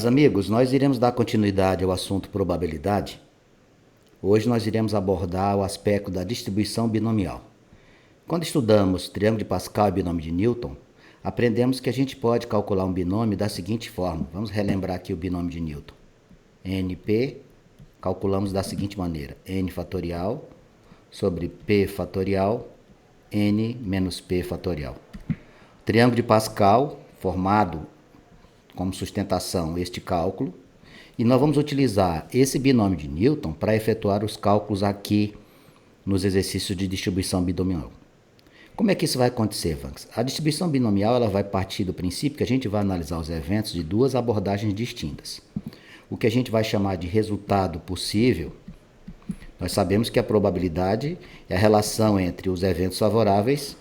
Meus amigos, nós iremos dar continuidade ao assunto probabilidade. Hoje nós iremos abordar o aspecto da distribuição binomial. Quando estudamos triângulo de Pascal e binômio de Newton, aprendemos que a gente pode calcular um binômio da seguinte forma. Vamos relembrar aqui o binômio de Newton. NP, calculamos da seguinte maneira. N fatorial sobre P fatorial, N menos P fatorial. O triângulo de Pascal, formado como sustentação este cálculo, e nós vamos utilizar esse binômio de Newton para efetuar os cálculos aqui nos exercícios de distribuição binomial. Como é que isso vai acontecer, Vanks? A distribuição binomial ela vai partir do princípio que a gente vai analisar os eventos de duas abordagens distintas. O que a gente vai chamar de resultado possível, nós sabemos que a probabilidade é a relação entre os eventos favoráveis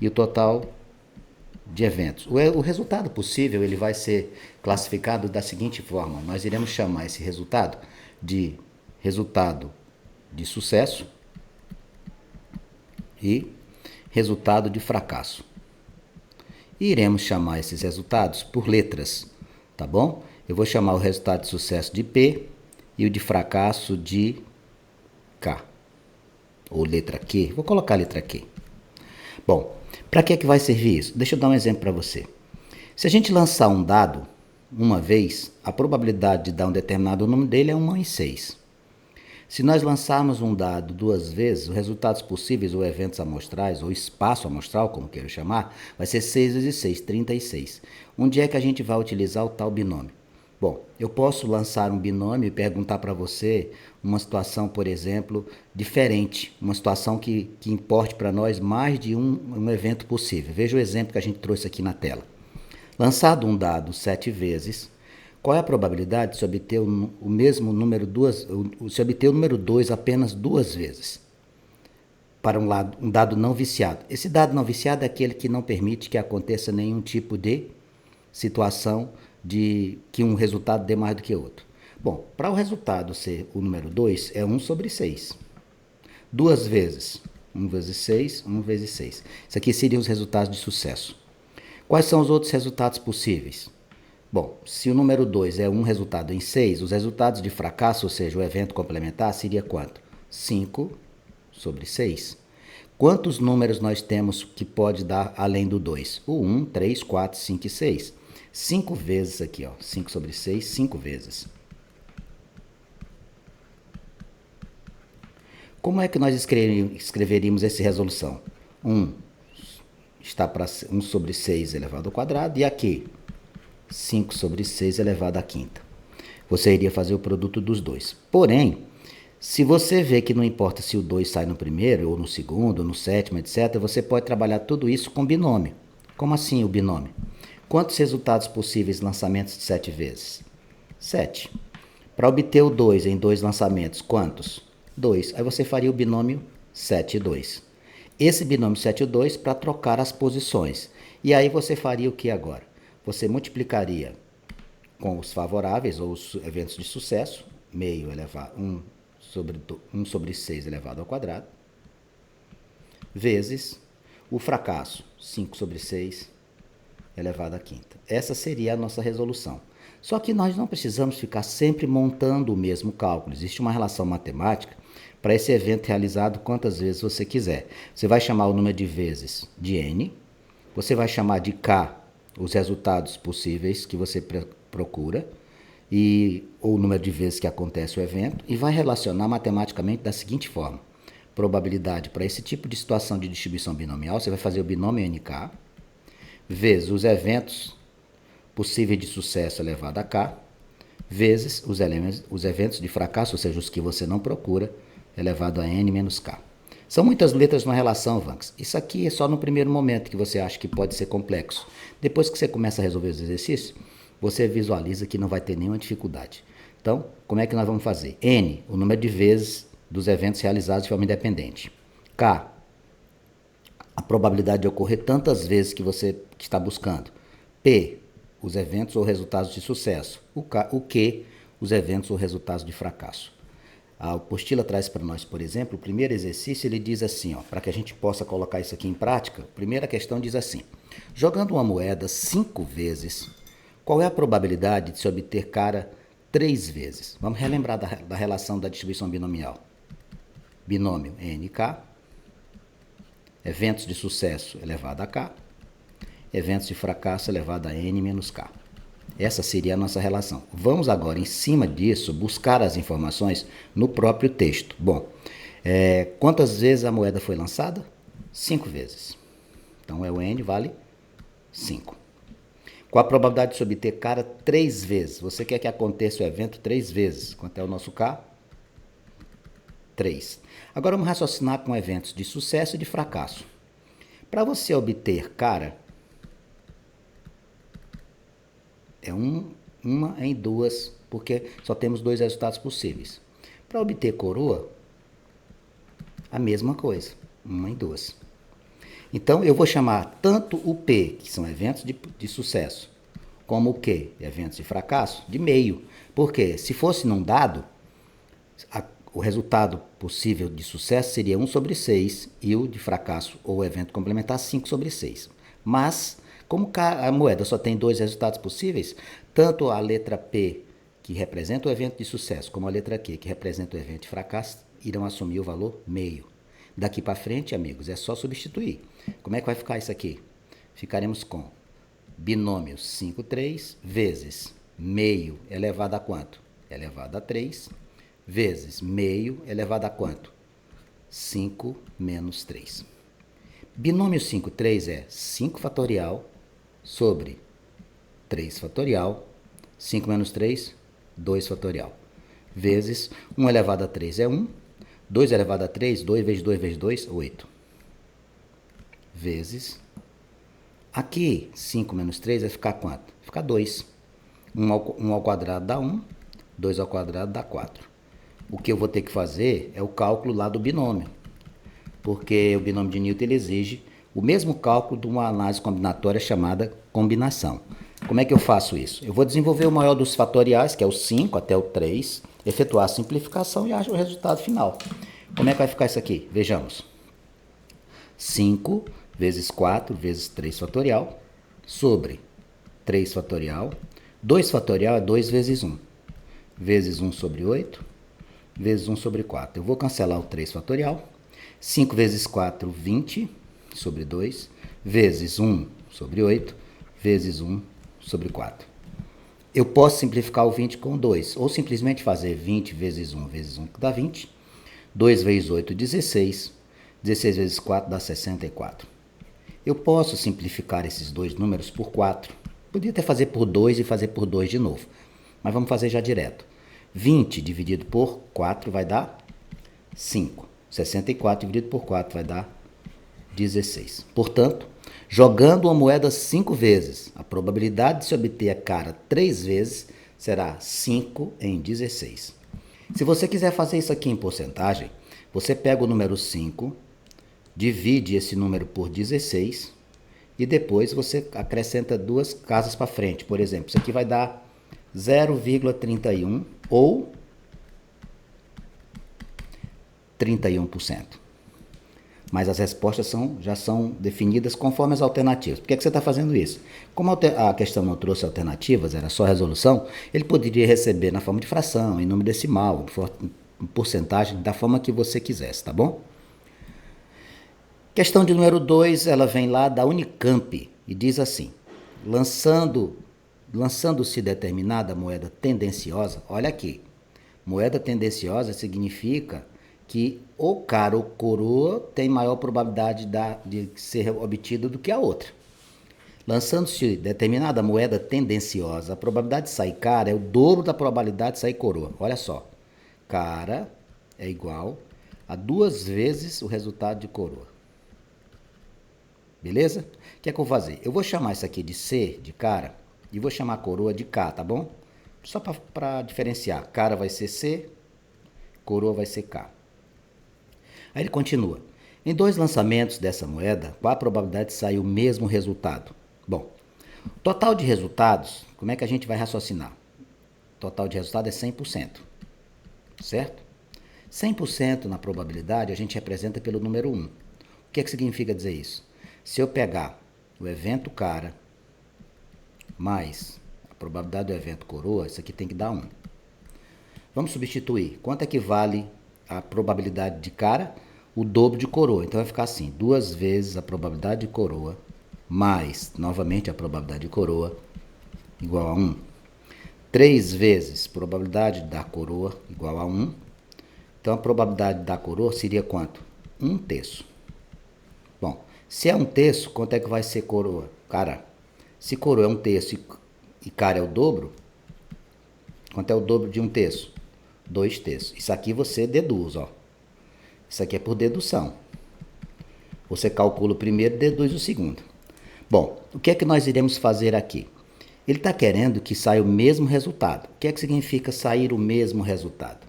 e o total de eventos. O resultado possível ele vai ser classificado da seguinte forma. Nós iremos chamar esse resultado de sucesso e resultado de fracasso. E iremos chamar esses resultados por letras, tá bom? Eu vou chamar o resultado de sucesso de P e o de fracasso de K. Ou letra Q. Vou colocar a letra Q. Bom, para que vai servir isso? Deixa eu dar um exemplo para você. Se a gente lançar um dado uma vez, a probabilidade de dar um determinado número dele é 1 em 6. Se nós lançarmos um dado duas vezes, os resultados possíveis ou eventos amostrais, ou espaço amostral, como queira chamar, vai ser 6 vezes 6, 36. Onde é que a gente vai utilizar o tal binômio? Bom, eu posso lançar um binômio e perguntar para você uma situação, por exemplo, diferente, uma situação que importe para nós mais de um evento possível. Veja o exemplo que a gente trouxe aqui na tela. Lançado um dado 7 vezes, qual é a probabilidade de se obter o mesmo número se obter o número 2 apenas duas vezes? Para um dado não viciado. Esse dado não viciado é aquele que não permite que aconteça nenhum tipo de situação de que um resultado dê mais do que outro. Bom, para o resultado ser o número 2, é 1 sobre 6. Duas vezes. 1 vezes 6, 1 vezes 6. Isso aqui seriam os resultados de sucesso. Quais são os outros resultados possíveis? Bom, se o número 2 é um resultado em 6, os resultados de fracasso, ou seja, o evento complementar, seria quanto? 5 sobre 6. Quantos números nós temos que pode dar além do 2? O 1, 3, 4, 5 e 6. 5 vezes aqui, ó. 5 sobre 6, 5 vezes. Como é que nós escreveríamos essa resolução? 1 está para 1 sobre 6 elevado ao quadrado. E aqui, 5 sobre 6 elevado à quinta. Você iria fazer o produto dos dois. Porém, se você vê que não importa se o 2 sai no primeiro, ou no segundo, ou no sétimo, etc., você pode trabalhar tudo isso com binômio. Como assim o binômio? Quantos resultados possíveis lançamentos de 7 vezes? 7. Para obter o 2 em 2 lançamentos, quantos? 2. Aí você faria o binômio 7 e 2. Esse binômio 7 e 2 para trocar as posições. E aí você faria o que agora? Você multiplicaria com os favoráveis ou os eventos de sucesso, meio elevado 1 sobre 6 elevado ao quadrado, vezes o fracasso, 5 sobre 6 elevado à quinta. Essa seria a nossa resolução. Só que nós não precisamos ficar sempre montando o mesmo cálculo. Existe uma relação matemática para esse evento realizado quantas vezes você quiser. Você vai chamar o número de vezes de n, você vai chamar de k os resultados possíveis que você procura, ou o número de vezes que acontece o evento, e vai relacionar matematicamente da seguinte forma. Probabilidade para esse tipo de situação de distribuição binomial, você vai fazer o binômio nk, vezes os eventos possíveis de sucesso elevado a k, vezes os eventos de fracasso, ou seja, os que você não procura, elevado a n menos k. São muitas letras numa relação, Vanks. Isso aqui é só no primeiro momento que você acha que pode ser complexo. Depois que você começa a resolver os exercícios, você visualiza que não vai ter nenhuma dificuldade. Então, como é que nós vamos fazer? N, o número de vezes dos eventos realizados de forma independente. K, a probabilidade de ocorrer tantas vezes que você está buscando. P, os eventos ou resultados de sucesso. O Q, os eventos ou resultados de fracasso. A apostila traz para nós, por exemplo, o primeiro exercício, ele diz assim, para que a gente possa colocar isso aqui em prática, a primeira questão diz assim: jogando uma moeda 5 vezes, Qual é a probabilidade de se obter cara 3 vezes? Vamos relembrar da relação da distribuição binomial. Binômio NK, eventos de sucesso elevado a K, eventos de fracasso elevado a N menos K. Essa seria a nossa relação. Vamos agora, em cima disso, buscar as informações no próprio texto. Bom, quantas vezes a moeda foi lançada? 5 vezes. Então, o N vale 5. Qual a probabilidade de se obter cara 3 vezes? Você quer que aconteça o evento 3 vezes. Quanto é o nosso K? 3. Agora vamos raciocinar com eventos de sucesso e de fracasso. Para você obter cara, é uma em duas, porque só temos 2 resultados possíveis. Para obter coroa, a mesma coisa, 1 em 2. Então, eu vou chamar tanto o P, que são eventos de sucesso, como o Q, eventos de fracasso, de meio. Porque se fosse num dado, o resultado possível de sucesso seria 1 sobre 6 e o de fracasso ou evento complementar 5 sobre 6. Mas, como a moeda só tem 2 resultados possíveis, tanto a letra P, que representa o evento de sucesso, como a letra Q, que representa o evento de fracasso, irão assumir o valor meio. Daqui para frente, amigos, é só substituir. Como é que vai ficar isso aqui? Ficaremos com binômio 5, 3, vezes meio elevado a quanto? Elevado a 3, vezes meio elevado a quanto? 5 menos 3. Binômio 5, 3 é 5 fatorial sobre 3 fatorial, 5 menos 3, 2 fatorial, vezes 1 elevado a 3 é 1, 2 elevado a 3, 2 vezes 2 vezes 2, 8. Vezes, aqui 5 menos 3 vai ficar quanto? Fica 2. 1 ao quadrado dá 1, 2 ao quadrado dá 4. O que eu vou ter que fazer é o cálculo lá do binômio, porque o binômio de Newton ele exige o mesmo cálculo de uma análise combinatória chamada combinação. Como é que eu faço isso? Eu vou desenvolver o maior dos fatoriais, que é o 5 até o 3, efetuar a simplificação e acho o resultado final. Como é que vai ficar isso aqui? Vejamos. 5 vezes 4 vezes 3 fatorial sobre 3 fatorial. 2 fatorial é 2 vezes 1. Vezes 1 sobre 8, vezes 1 sobre 4. Eu vou cancelar o 3 fatorial. 5 vezes 4, 20 sobre 2, vezes 1 sobre 8, vezes 1 sobre 4. Eu posso simplificar o 20 com 2, ou simplesmente fazer 20 vezes 1 vezes 1, que dá 20. 2 vezes 8, 16. 16 vezes 4 dá 64. Eu posso simplificar esses dois números por 4. Podia até fazer por 2 e fazer por 2 de novo, mas vamos fazer já direto. 20 dividido por 4 vai dar 5. 64 dividido por 4 vai dar 16. Portanto, jogando uma moeda 5 vezes, a probabilidade de se obter a cara 3 vezes será 5 em 16. Se você quiser fazer isso aqui em porcentagem, você pega o número 5, divide esse número por 16 e depois você acrescenta 2 casas para frente. Por exemplo, isso aqui vai dar 0,31 ou 31%. Mas as respostas já são definidas conforme as alternativas. Por que você está fazendo isso? Como a questão não trouxe alternativas, era só resolução, ele poderia receber na forma de fração, em número decimal, em porcentagem, da forma que você quisesse, tá bom? Questão de número 2, ela vem lá da Unicamp e diz assim: lançando-se determinada moeda tendenciosa, olha aqui, moeda tendenciosa significa que ou cara ou coroa tem maior probabilidade de ser obtida do que a outra. Lançando-se determinada moeda tendenciosa, a probabilidade de sair cara é o dobro da probabilidade de sair coroa. Olha só, cara é igual a 2 vezes o resultado de coroa. Beleza? O que é que eu vou fazer? Eu vou chamar isso aqui de C, de cara, e vou chamar a coroa de K, tá bom? Só para diferenciar. Cara vai ser C, coroa vai ser K. Aí ele continua. Em 2 lançamentos dessa moeda, qual a probabilidade de sair o mesmo resultado? Bom, total de resultados, como é que a gente vai raciocinar? Total de resultado é 100%, certo? 100% na probabilidade a gente representa pelo número 1. O que significa dizer isso? Se eu pegar o evento cara mais a probabilidade do evento coroa, isso aqui tem que dar 1. Vamos substituir. Quanto é que vale a probabilidade de cara? O dobro de coroa. Então vai ficar assim, 2 vezes a probabilidade de coroa mais, novamente, a probabilidade de coroa igual a 1. 3 vezes probabilidade da coroa igual a 1. Então a probabilidade da coroa seria quanto? 1/3. Bom, se é 1/3, quanto é que vai ser coroa? Cara, se coroa é 1/3 e cara é o dobro, quanto é o dobro de 1/3? 2/3. Isso aqui você deduz, ó. Isso aqui é por dedução. Você calcula o primeiro e deduz o segundo. Bom, o que é que nós iremos fazer aqui? Ele está querendo que saia o mesmo resultado. O que é que significa sair o mesmo resultado?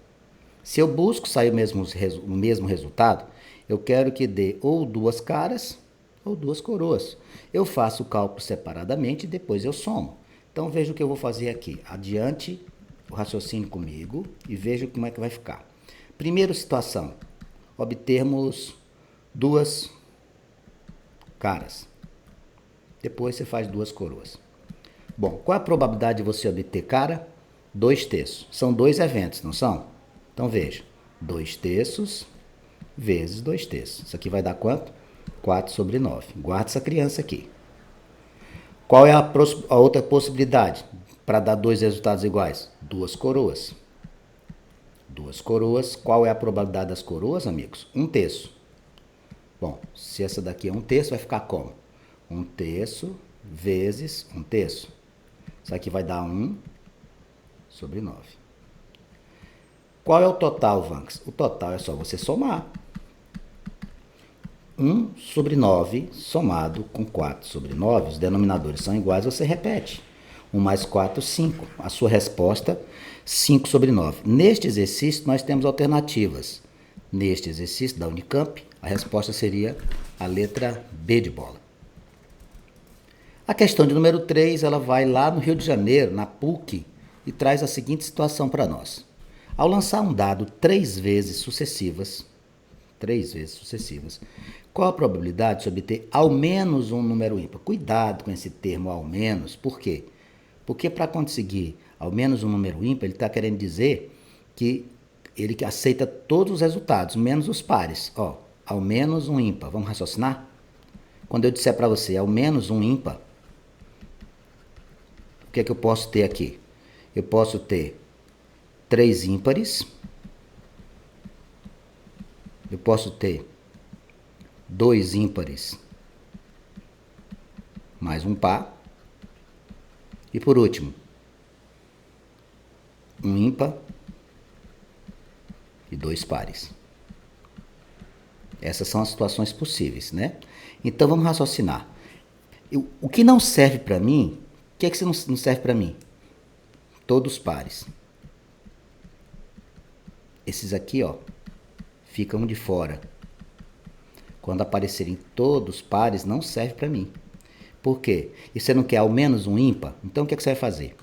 Se eu busco sair o mesmo resultado, eu quero que dê ou 2 caras ou 2 coroas. Eu faço o cálculo separadamente e depois eu somo. Então veja o que eu vou fazer aqui. Adiante o raciocínio comigo e veja como é que vai ficar. Primeira situação, obtermos 2 caras. Depois você faz 2 coroas. Bom, qual a probabilidade de você obter cara? 2/3. São 2 eventos, não são? Então veja, 2/3 vezes 2/3. Isso aqui vai dar quanto? 4/9. Guarda essa criança aqui. Qual é a outra possibilidade para dar 2 resultados iguais? 2 coroas. 2 coroas. Qual é a probabilidade das coroas, amigos? 1/3. Bom, se essa daqui é 1/3, vai ficar como? 1/3 vezes 1/3. Isso aqui vai dar 1/9. Qual é o total, Vanks? O total é só você somar. 1/9 somado com 4/9, os denominadores são iguais, você repete. 1 mais 4, 5. A sua resposta, 5/9. Neste exercício, nós temos alternativas. Neste exercício da Unicamp, a resposta seria a letra B de bola. A questão de número 3, ela vai lá no Rio de Janeiro, na PUC, e traz a seguinte situação para nós. Ao lançar um dado 3 vezes sucessivas, qual a probabilidade de obter ao menos um número ímpar? Cuidado com esse termo ao menos, por quê? Porque para conseguir ao menos um número ímpar, ele está querendo dizer que ele aceita todos os resultados, menos os pares. Ó, ao menos um ímpar. Vamos raciocinar? Quando eu disser para você ao menos um ímpar, o que é que eu posso ter aqui? Eu posso ter 3 ímpares. Eu posso ter 2 ímpares mais um par. E por último, um ímpar e 2 pares. Essas são as situações possíveis, né? Então vamos raciocinar. O que não serve para mim, o que é que não serve para mim? Todos pares. Esses aqui, ó, ficam de fora. Quando aparecerem todos pares, não serve para mim. Por quê? E você não quer ao menos um ímpar? Então o que é que você vai fazer?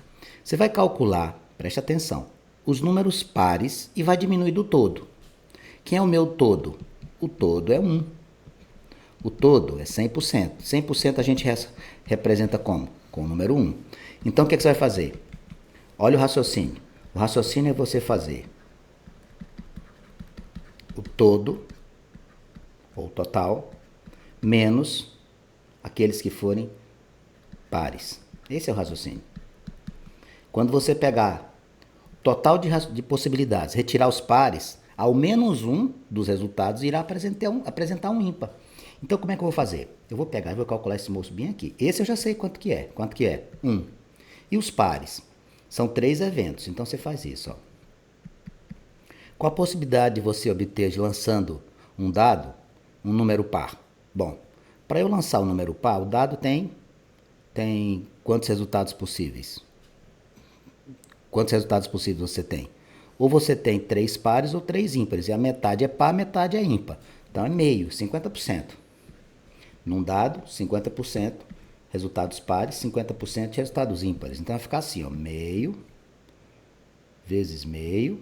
Você vai calcular, preste atenção, os números pares e vai diminuir do todo. Quem é o meu todo? O todo é 1. O todo é 100%. 100% a gente representa como? Com o número 1. Então o que é que você vai fazer? Olha o raciocínio. O raciocínio é você fazer o todo, ou total, menos aqueles que forem pares. Esse é o raciocínio. Quando você pegar o total de possibilidades, retirar os pares, ao menos um dos resultados irá apresentar um ímpar. Então, como é que eu vou fazer? Eu vou pegar e vou calcular esse moço bem aqui. Esse eu já sei quanto que é. Quanto que é? 1. E os pares? São 3 eventos. Então, você faz isso, ó. Qual a possibilidade de você obter, lançando um dado, um número par? Bom, para eu lançar um número par, o dado tem quantos resultados possíveis? Quantos resultados possíveis você tem? Ou você tem 3 pares ou 3 ímpares. E a metade é par, a metade é ímpar. Então é meio, 50%. Num dado, 50% resultados pares, 50% resultados ímpares. Então vai ficar assim, ó, meio vezes meio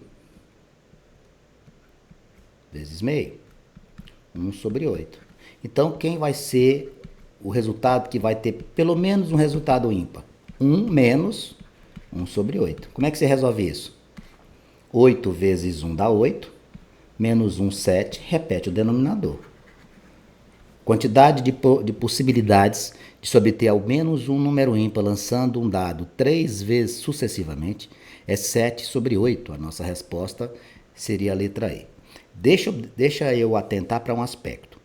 vezes meio. 1/8. Então, quem vai ser o resultado que vai ter pelo menos um resultado ímpar? 1 menos 1 sobre 8. Como é que você resolve isso? 8 vezes 1 dá 8, menos 1, 7, repete o denominador. Quantidade de possibilidades de se obter ao menos um número ímpar lançando um dado 3 vezes sucessivamente é 7 sobre 8. A nossa resposta seria a letra E. Deixa eu atentar para um aspecto.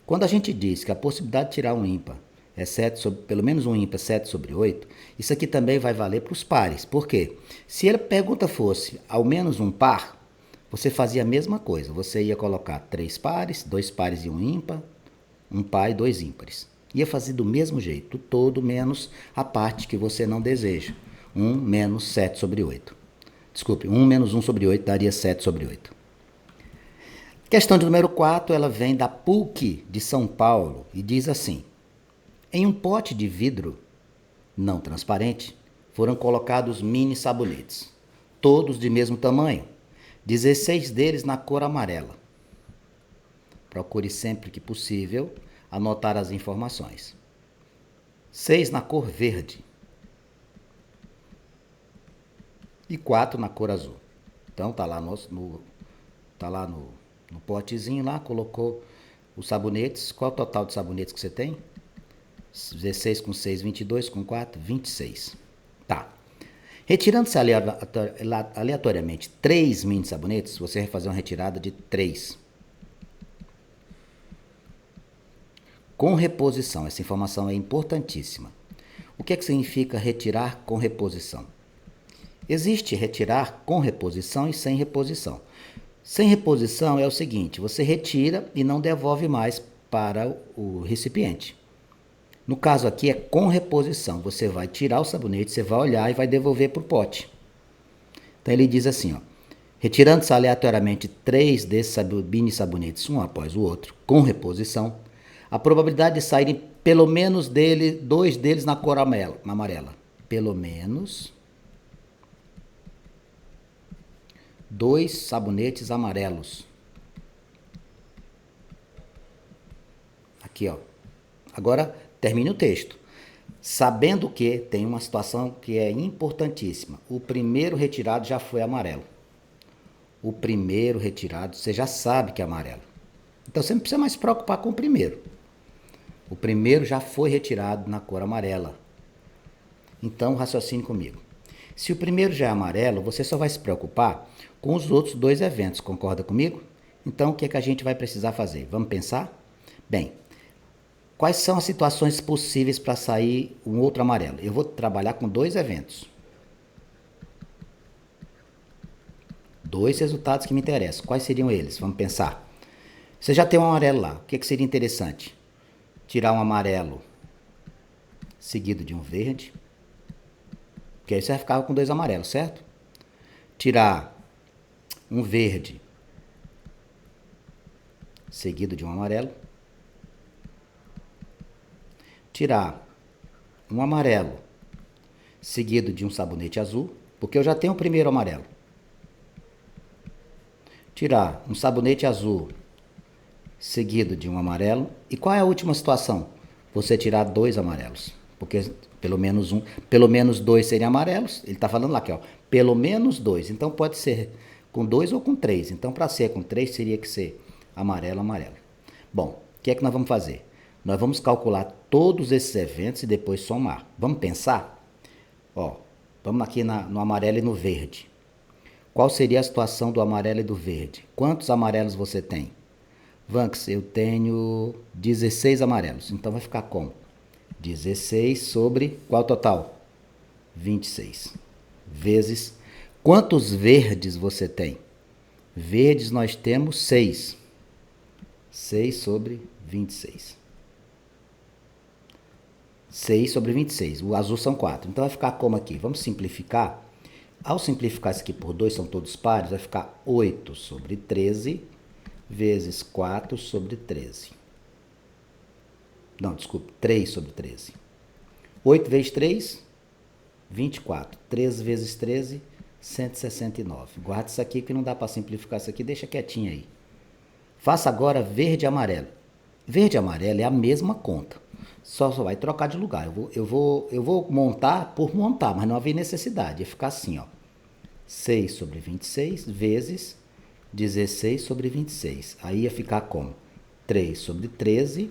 Quando a gente diz que a possibilidade de tirar um ímpar é 7 sobre, pelo menos um ímpar, 7 sobre 8, isso aqui também vai valer para os pares. Por quê? Se a pergunta fosse ao menos um par, você fazia a mesma coisa. Você ia colocar 3 pares, 2 pares e um ímpar, um par e 2 ímpares. Ia fazer do mesmo jeito, todo menos a parte que você não deseja. 1 menos 7 sobre 8. Desculpe, 1 menos 1 sobre 8 daria 7 sobre 8. Questão de número 4, ela vem da PUC de São Paulo e diz assim: em um pote de vidro não transparente foram colocados mini sabonetes, todos de mesmo tamanho, 16 deles na cor amarela. Procure sempre que possível anotar as informações. 6 na cor verde e 4 na cor azul. Então tá lá no potezinho lá, colocou os sabonetes. Qual é o total de sabonetes que você tem? 16 com 6, 22, com 4, 26. Tá. Retirando-se aleatoriamente 3 mini sabonetes, você vai fazer uma retirada de 3. Com reposição. Essa informação é importantíssima. O que é que significa retirar com reposição? Existe retirar com reposição e sem reposição. Sem reposição é o seguinte: você retira e não devolve mais para o recipiente. No caso aqui é com reposição. Você vai tirar o sabonete, você vai olhar e vai devolver para o pote. Então ele diz assim, ó: retirando-se aleatoriamente 3 desses mini sabonetes, um após o outro, com reposição, a probabilidade de saírem pelo menos 2 deles na cor amarela. Pelo menos 2 sabonetes amarelos. Aqui, ó. Agora, termine o texto. Sabendo que tem uma situação que é importantíssima. O primeiro retirado já foi amarelo. O primeiro retirado, você já sabe que é amarelo. Então, você não precisa mais se preocupar com o primeiro. O primeiro já foi retirado na cor amarela. Então, raciocine comigo. Se o primeiro já é amarelo, você só vai se preocupar com os outros 2 eventos, concorda comigo? Então, o que é que a gente vai precisar fazer? Vamos pensar? Bem, quais são as situações possíveis para sair um outro amarelo? Eu vou trabalhar com 2 eventos. 2 resultados que me interessam. Quais seriam eles? Vamos pensar. Você já tem um amarelo lá. O que é que seria interessante? Tirar um amarelo seguido de um verde. Porque aí você vai ficar com 2 amarelos, certo? Tirar um verde seguido de um amarelo. Tirar um amarelo seguido de um sabonete azul, porque eu já tenho o primeiro amarelo. Tirar um sabonete azul seguido de um amarelo. E qual é a última situação? Você tirar 2 amarelos, porque pelo menos 2 seriam amarelos. Ele está falando lá aqui, ó, pelo menos 2. Então pode ser com 2 ou com 3. Então para ser com 3 teria que ser amarelo, amarelo. Bom, o que é que nós vamos fazer? Nós vamos calcular todos esses eventos e depois somar. Vamos pensar? Ó, vamos aqui no amarelo e no verde. Qual seria a situação do amarelo e do verde? Quantos amarelos você tem? Vanks, eu tenho 16 amarelos. Então vai ficar como? 16 sobre qual total? 26. Vezes. Quantos verdes você tem? Verdes nós temos 6. 6 sobre 26. 6 sobre 26. O azul são 4. Então vai ficar como aqui? Vamos simplificar. Ao simplificar isso aqui por 2, são todos pares, vai ficar 8 sobre 13 vezes 4 sobre 13. Não, desculpe, 3 sobre 13. 8 vezes 3, 24. 13 vezes 13, 169. Guarda isso aqui que não dá para simplificar isso aqui, deixa quietinho aí. Faça agora verde e amarelo. Verde e amarelo é a mesma conta. Só vai trocar de lugar. Eu vou montar por montar, mas não havia necessidade. Ia ficar assim, ó. 6 sobre 26 vezes 16 sobre 26. Aí ia ficar como? 3 sobre 13,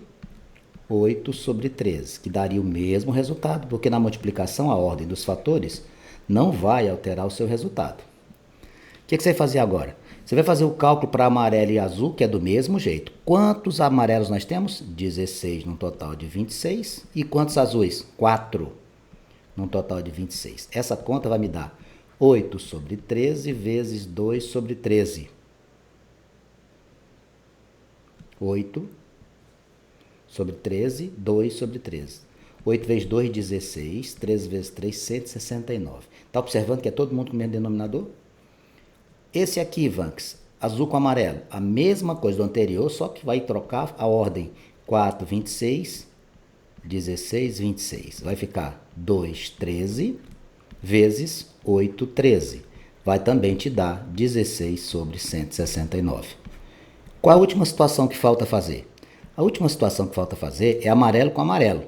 8 sobre 13, que daria o mesmo resultado, porque na multiplicação a ordem dos fatores não vai alterar o seu resultado. O que você vai fazer agora? Você vai fazer o cálculo para amarelo e azul, que é do mesmo jeito. Quantos amarelos nós temos? 16 num total de 26. E quantos azuis? 4 num total de 26. Essa conta vai me dar 8 sobre 13 vezes 2 sobre 13. 8 sobre 13, 2 sobre 13. 8 vezes 2, 16. 13 vezes 3, 169. Está observando que é todo mundo com o mesmo denominador? Esse aqui, Vanks, azul com amarelo, a mesma coisa do anterior, só que vai trocar a ordem. 4, 26, 16, 26. Vai ficar 2, 13, vezes 8, 13. Vai também te dar 16 sobre 169. Qual a última situação que falta fazer? A última situação que falta fazer é amarelo com amarelo.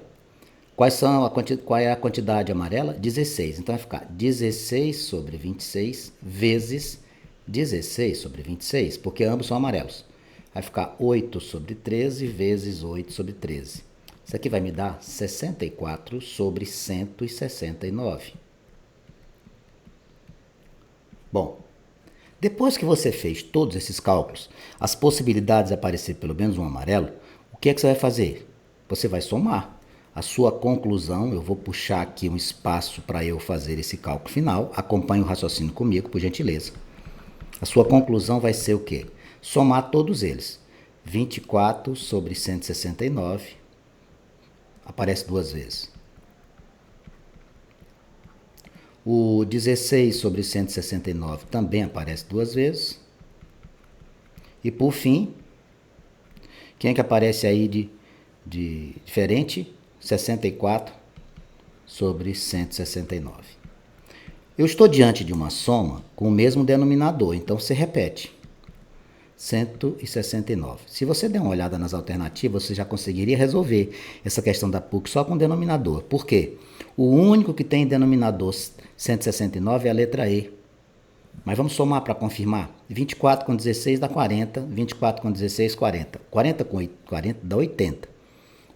Qual é a quantidade amarela? 16. Então vai ficar 16 sobre 26 vezes 16 sobre 26, porque ambos são amarelos. Vai ficar 8 sobre 13 vezes 8 sobre 13. Isso aqui vai me dar 64 sobre 169. Bom, depois que você fez todos esses cálculos, as possibilidades de aparecer pelo menos um amarelo, o que é que você vai fazer? Você vai somar. A sua conclusão, eu vou puxar aqui um espaço para eu fazer esse cálculo final. Acompanhe o raciocínio comigo, por gentileza. A sua conclusão vai ser o quê? Somar todos eles. 24 sobre 169 aparece duas vezes. O 16 sobre 169 também aparece duas vezes. E por fim, quem é que aparece aí de diferente? 64 sobre 169. Eu estou diante de uma soma com o mesmo denominador, então você repete. 169. Se você der uma olhada nas alternativas, você já conseguiria resolver essa questão da PUC só com denominador. Por quê? O único que tem denominador 169 é a letra E. Mas vamos somar para confirmar. 24 com 16 dá 40. 24 com 16, 40. 40 com 40 dá 80.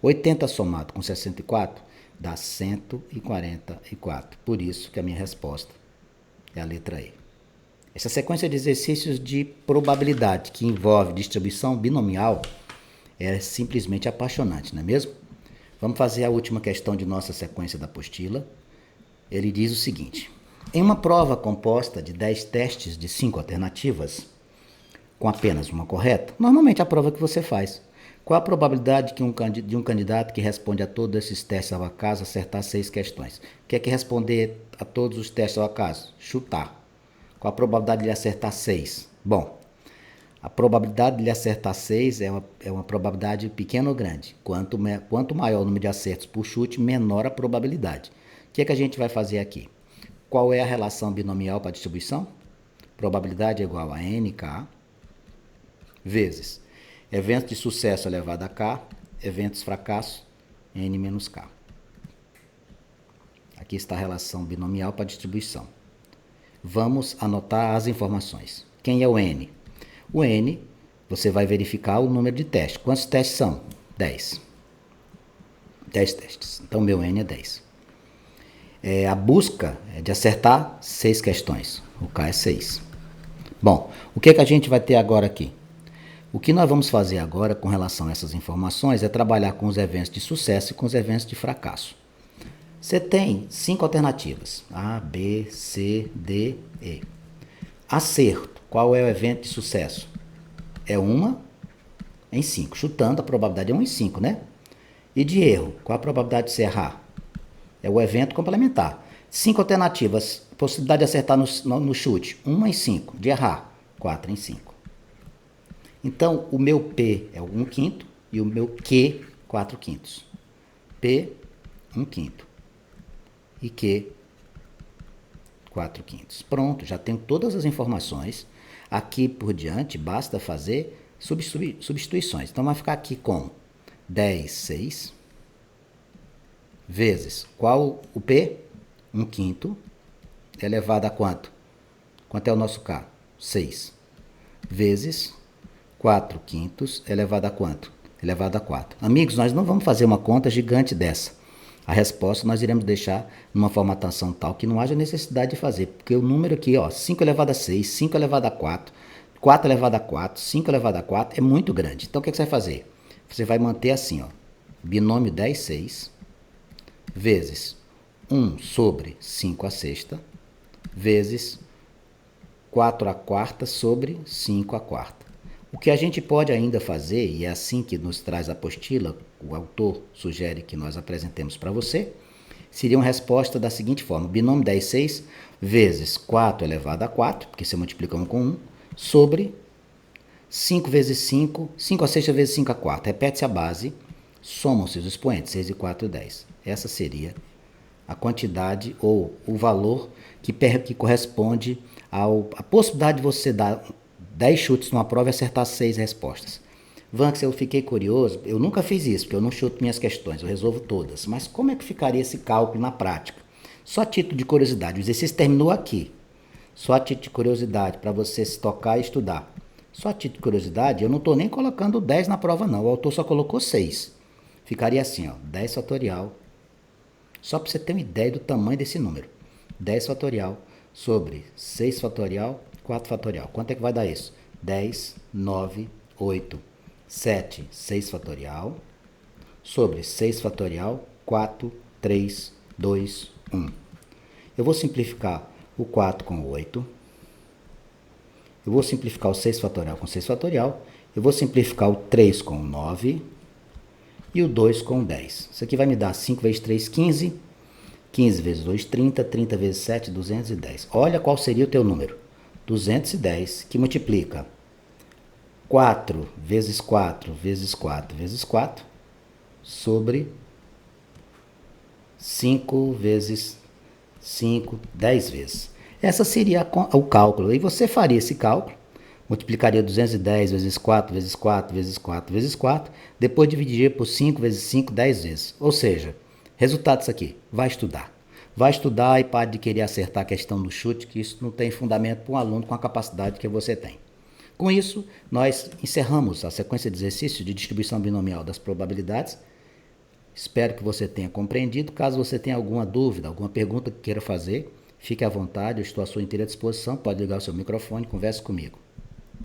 80 somado com 64 dá 144. Por isso que a minha resposta é a letra E. Essa sequência de exercícios de probabilidade que envolve distribuição binomial é simplesmente apaixonante, não é mesmo? Vamos fazer a última questão de nossa sequência da apostila. Ele diz o seguinte: em uma prova composta de 10 testes de 5 alternativas, com apenas uma correta, normalmente a prova que você faz, qual a probabilidade de um candidato que responde a todos esses testes ao acaso acertar 6 questões? O que é que responder a todos os testes ao acaso? Chutar. Qual a probabilidade de ele acertar 6? Bom, a probabilidade de ele acertar 6 é uma probabilidade pequena ou grande. Quanto maior o número de acertos por chute, menor a probabilidade. O que é que a gente vai fazer aqui? Qual é a relação binomial para a distribuição? Probabilidade é igual a NK vezes eventos de sucesso elevado a K, eventos fracasso, N menos K. Aqui está a relação binomial para a distribuição. Vamos anotar as informações. Quem é o N? O N, você vai verificar o número de testes. Quantos testes são? 10. 10 testes. Então, meu N é 10. A busca é de acertar 6 questões. O K é 6. Bom, o que é que a gente vai ter agora aqui? O que nós vamos fazer agora com relação a essas informações é trabalhar com os eventos de sucesso e com os eventos de fracasso. Você tem 5 alternativas. A, B, C, D, E. Acerto. Qual é o evento de sucesso? É 1 em 5. Chutando, a probabilidade é 1 em 5, né? E de erro? Qual a probabilidade de você errar? É o evento complementar. 5 alternativas. Possibilidade de acertar no chute. 1 em 5. De errar? 4 em 5. Então, o meu P é 1 quinto e o meu Q, 4 quintos. P, 1 quinto. E Q, 4 quintos. Pronto, já tenho todas as informações. Aqui por diante, basta fazer substituições. Então, vai ficar aqui como? 10, 6, vezes, qual o P? 1/5, elevado a quanto? Quanto é o nosso K? 6, vezes 4/5 elevado a quanto? Elevado a 4. Amigos, nós não vamos fazer uma conta gigante dessa. A resposta nós iremos deixar numa formatação tal que não haja necessidade de fazer, porque o número aqui, ó, 5 elevado a 6, 5 elevado a 4, 4 elevado a 4, 5 elevado a 4 é muito grande. Então o que você vai fazer? Você vai manter assim, ó, binômio 10, 6, vezes 1 sobre 5 à sexta, vezes 4 à quarta sobre 5 à quarta. O que a gente pode ainda fazer, e é assim que nos traz a apostila, o autor sugere que nós apresentemos para você, seria uma resposta da seguinte forma: binômio 10, 6 vezes 4 elevado a 4, porque você multiplica 1 com 1, sobre 5 vezes 5, 5 à sexta vezes 5 à quarta. Repete-se a base, somam-se os expoentes, 6 e 4 e 10. Essa seria a quantidade ou o valor que corresponde à possibilidade de você dar 10 chutes numa prova e acertar 6 respostas. Vanks, eu fiquei curioso, eu nunca fiz isso, porque eu não chuto minhas questões, eu resolvo todas. Mas como é que ficaria esse cálculo na prática? Só a título de curiosidade, o exercício terminou aqui. Só a título de curiosidade, para você se tocar e estudar. Só a título de curiosidade, eu não estou nem colocando 10 na prova não, o autor só colocou 6. Ficaria assim, ó, 10 fatorial, só para você ter uma ideia do tamanho desse número. 10 fatorial sobre 6 fatorial, 4 fatorial. Quanto é que vai dar isso? 10, 9, 8, 7, 6 fatorial, sobre 6 fatorial, 4, 3, 2, 1. Eu vou simplificar o 4 com o 8. Eu vou simplificar o 6 fatorial com 6 fatorial. Eu vou simplificar o 3 com o 9. E o 2 com 10. Isso aqui vai me dar 5 vezes 3, 15. 15 vezes 2, 30. 30 vezes 7, 210. Olha qual seria o teu número. 210, que multiplica 4 vezes 4 vezes 4 vezes 4 sobre 5 vezes 5, 10 vezes. Essa seria o cálculo. E você faria esse cálculo, multiplicaria 210 vezes 4 vezes 4 vezes 4 vezes 4, depois dividiria por 5 vezes 5, 10 vezes. Ou seja, resultado disso aqui, vai estudar. Vai estudar e pare de querer acertar a questão do chute, que isso não tem fundamento para um aluno com a capacidade que você tem. Com isso, nós encerramos a sequência de exercícios de distribuição binomial das probabilidades. Espero que você tenha compreendido. Caso você tenha alguma dúvida, alguma pergunta que queira fazer, fique à vontade, eu estou à sua inteira disposição. Pode ligar o seu microfone, converse comigo.